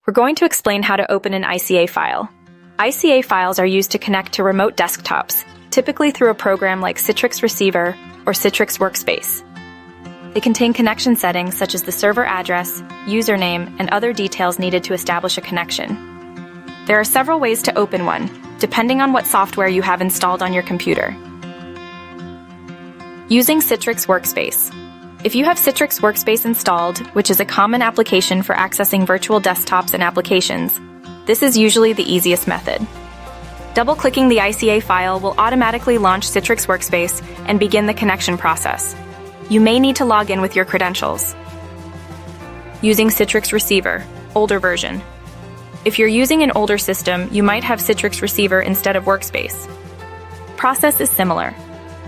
We're going to explain how to open an ICA file. ICA files are used to connect to remote desktops, typically through a program like Citrix Receiver or Citrix Workspace. They contain connection settings such as the server address, username, and other details needed to establish a connection. There are several ways to open one, depending on what software you have installed on your computer. Using Citrix Workspace. If you have Citrix Workspace installed, which is a common application for accessing virtual desktops and applications, this is usually the easiest method. Double-clicking the ICA file will automatically launch Citrix Workspace and begin the connection process. You may need to log in with your credentials. Using Citrix Receiver, older version. If you're using an older system, you might have Citrix Receiver instead of Workspace. Process is similar.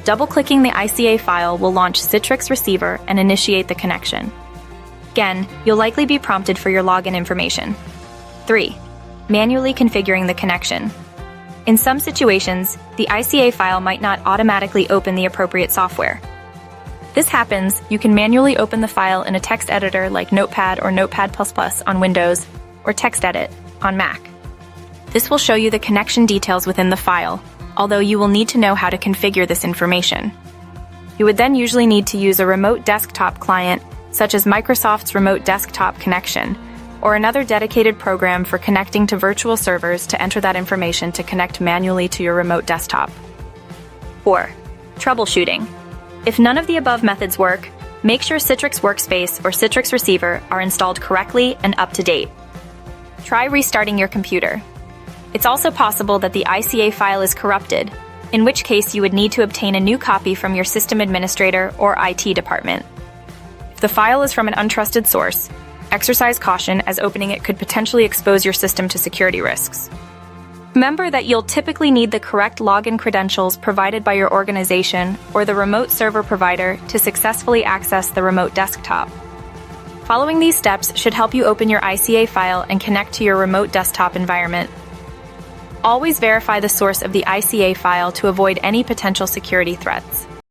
Double-clicking the ICA file will launch Citrix Receiver and initiate the connection. Again, you'll likely be prompted for your login information. 3. Manually configuring the connection. In some situations, the ICA file might not automatically open the appropriate software. If this happens, you can manually open the file in a text editor like Notepad or Notepad++ on Windows or TextEdit on Mac. This will show you the connection details within the file, although you will need to know how to configure this information. You would then usually need to use a remote desktop client, such as Microsoft's Remote Desktop Connection, or another dedicated program for connecting to virtual servers to enter that information to connect manually to your remote desktop. 4. Troubleshooting. If none of the above methods work, make sure Citrix Workspace or Citrix Receiver are installed correctly and up to date. Try restarting your computer. It's also possible that the ICA file is corrupted, in which case you would need to obtain a new copy from your system administrator or IT department. If the file is from an untrusted source, exercise caution as opening it could potentially expose your system to security risks. Remember that you'll typically need the correct login credentials provided by your organization or the remote server provider to successfully access the remote desktop. Following these steps should help you open your ICA file and connect to your remote desktop environment. Always verify the source of the ICA file to avoid any potential security threats.